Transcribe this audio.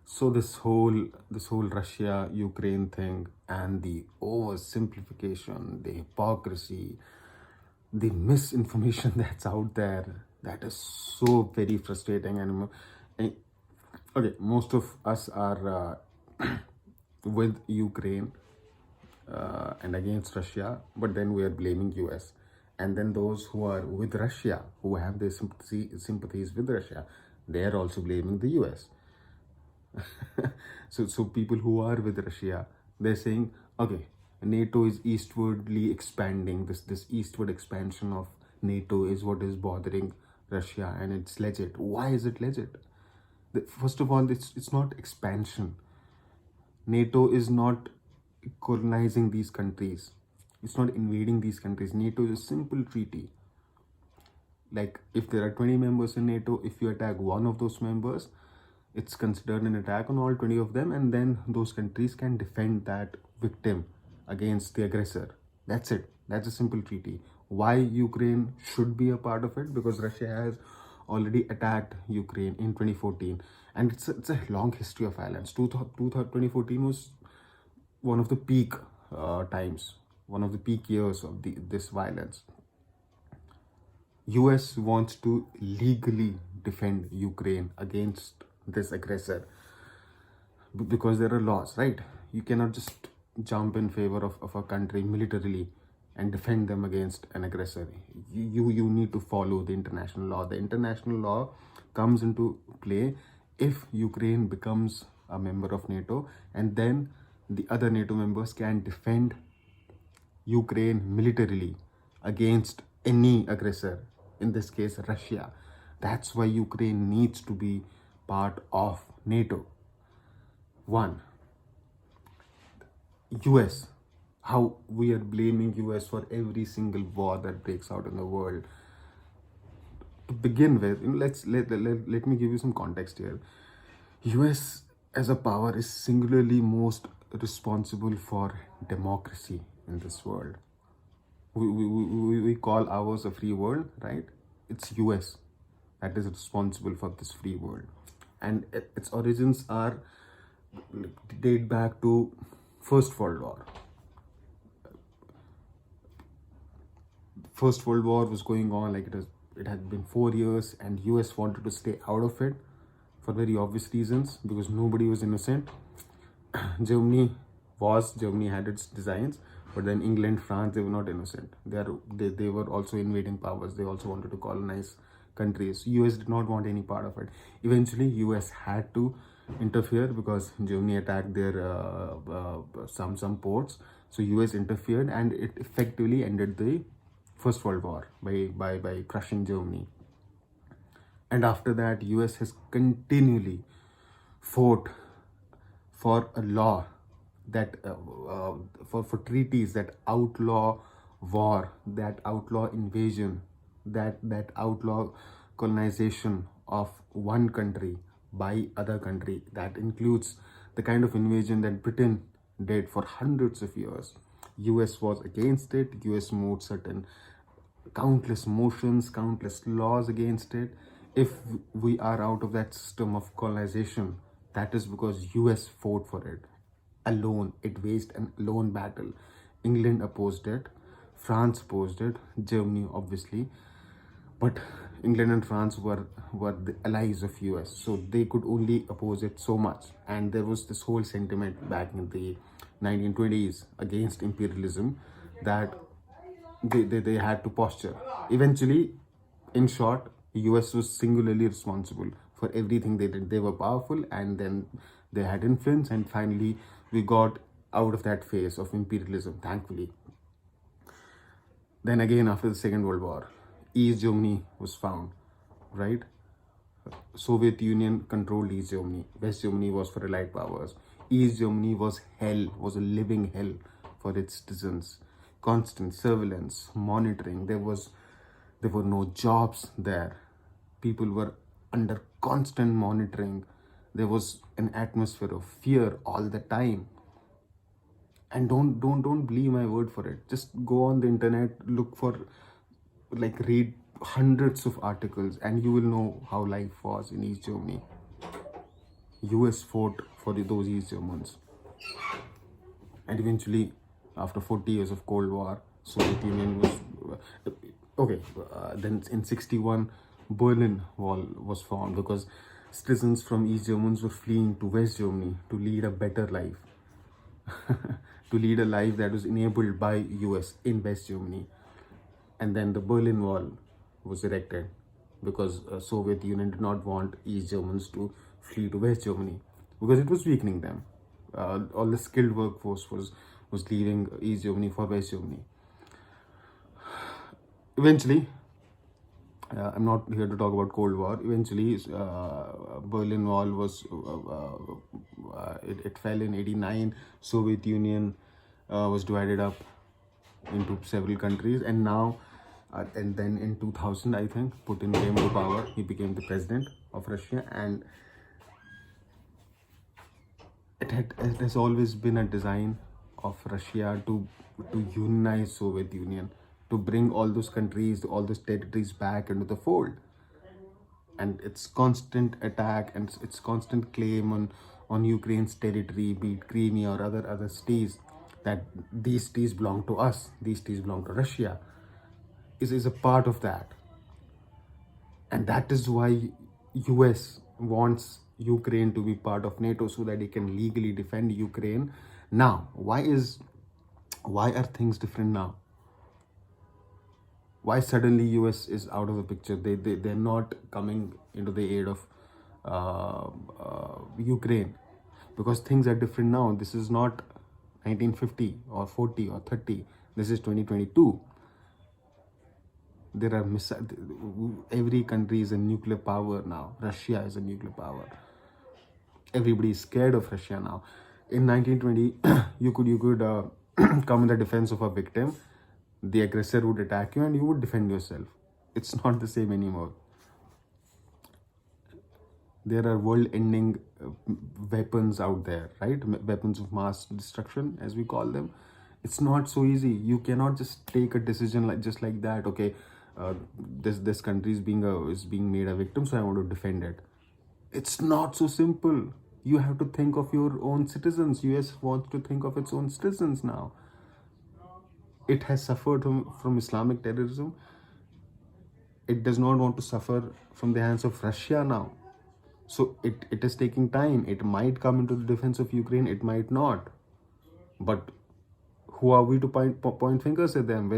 So this whole Russia Ukraine thing and the oversimplification, the hypocrisy, the misinformation that's out there, that is so very frustrating. And okay, most of us are with Ukraine and against Russia, but then we are blaming US. And then those who are with Russia, who have their sympathies with Russia, they are also blaming the US. So people who are with Russia, they're saying, okay, NATO is eastwardly expanding. This eastward expansion of NATO is what is bothering Russia, and it's legit. Why is it legit? First of all, it's not expansion. NATO is not colonizing these countries. It's not invading these countries. NATO is a simple treaty. Like, if there are 20 members in NATO, if you attack one of those members, it's considered an attack on all 20 of them, and then those countries can defend that victim against the aggressor. That's it. That's a simple treaty. Why Ukraine should be a part of it? Because Russia has already attacked Ukraine in 2014, and it's a long history of violence. 2014 was one of the peak times, one of the peak years of this violence. US wants to legally defend Ukraine against this aggressor because there are laws, right? You cannot just jump in favor of a country militarily and defend them against an aggressor. You need to follow the international law. The international law comes into play if Ukraine becomes a member of NATO, and then the other NATO members can defend Ukraine militarily against any aggressor, in this case Russia. That's why Ukraine needs to be part of NATO. One, US, how we are blaming US for every single war that breaks out in the world. To begin with, let me give you some context here. US as a power is singularly most responsible for democracy in this world. We call ours a free world, right? It's US that is responsible for this free world, and its origins are date back to First World War. First World War was going on, like it had been 4 years, and US wanted to stay out of it for very obvious reasons, because nobody was innocent. Germany had its designs, but then England, France, they were not innocent. They were also invading powers. They also wanted to colonize countries. US did not want any part of it. Eventually, US had to interfere because Germany attacked their some ports. So US interfered, and it effectively ended the First World War by crushing Germany. And after that, US has continually fought for a law that for treaties that outlaw war, that outlaw invasion, that outlaw colonization of one country by other country. That includes the kind of invasion that Britain did for hundreds of years. US was against it. US moved certain countless motions, countless laws against it. If we are out of that system of colonization, that is because US fought for it alone. It waged an lone battle. England opposed it, France opposed it, Germany obviously, but England and France were the allies of US, so they could only oppose it so much. And there was this whole sentiment back in the 1920s against imperialism, that they had to posture. Eventually, in short, US was singularly responsible for everything they did. They were powerful, and then they had influence, and finally we got out of that phase of imperialism, thankfully. Then again, after the Second World War, East Germany was found, right? Soviet Union controlled East Germany. West Germany was for Allied powers. East Germany was hell, was a living hell for its citizens. Constant surveillance, monitoring. There were no jobs there. People were under constant monitoring. There was an atmosphere of fear all the time. And don't believe my word for it. Just go on the internet, look for, read hundreds of articles, and you will know how life was in East Germany. US fought for those East Germans. And eventually, after 40 years of Cold War, Soviet Union was okay. Then in 61, Berlin Wall was formed because citizens from East Germans were fleeing to West Germany to lead a better life, to lead a life that was enabled by US in West Germany. And then the Berlin Wall was erected because Soviet Union did not want East Germans to flee to West Germany because it was weakening them. All the skilled workforce was leaving East Germany for West Germany. Eventually, I'm not here to talk about Cold War. Eventually, Berlin Wall it fell in '89. Soviet Union was divided up into several countries, and now and then in 2000, I think, Putin came to power. He became the president of Russia, and it has always been a design of Russia to unionize Soviet Union, to bring all those countries, all those territories back into the fold. And its constant attack and its constant claim on Ukraine's territory, be it Crimea or other states, that these states belong to us, these states belong to Russia, is a part of that. And that is why US wants Ukraine to be part of NATO so that it can legally defend Ukraine. Now, why are things different now? Why suddenly US is out of the picture? They're not coming into the aid of Ukraine because things are different now. This is not 1950 or 40 or 30. This is 2022. There are every country is a nuclear power now. Russia is a nuclear power. Everybody is scared of Russia now. In 1920, you could come in the defense of a victim. The aggressor would attack you and you would defend yourself. It's not the same anymore. There are world-ending weapons out there, right? Weapons of mass destruction, as we call them. It's not so easy. You cannot just take a decision like that. Okay, this country is being made a victim, so I want to defend it. It's not so simple. You have to think of your own citizens. US wants to think of its own citizens now. It has suffered from Islamic terrorism. It does not want to suffer from the hands of Russia now. So it is taking time. It might come into the defense of Ukraine. It might not. But who are we to point fingers at them when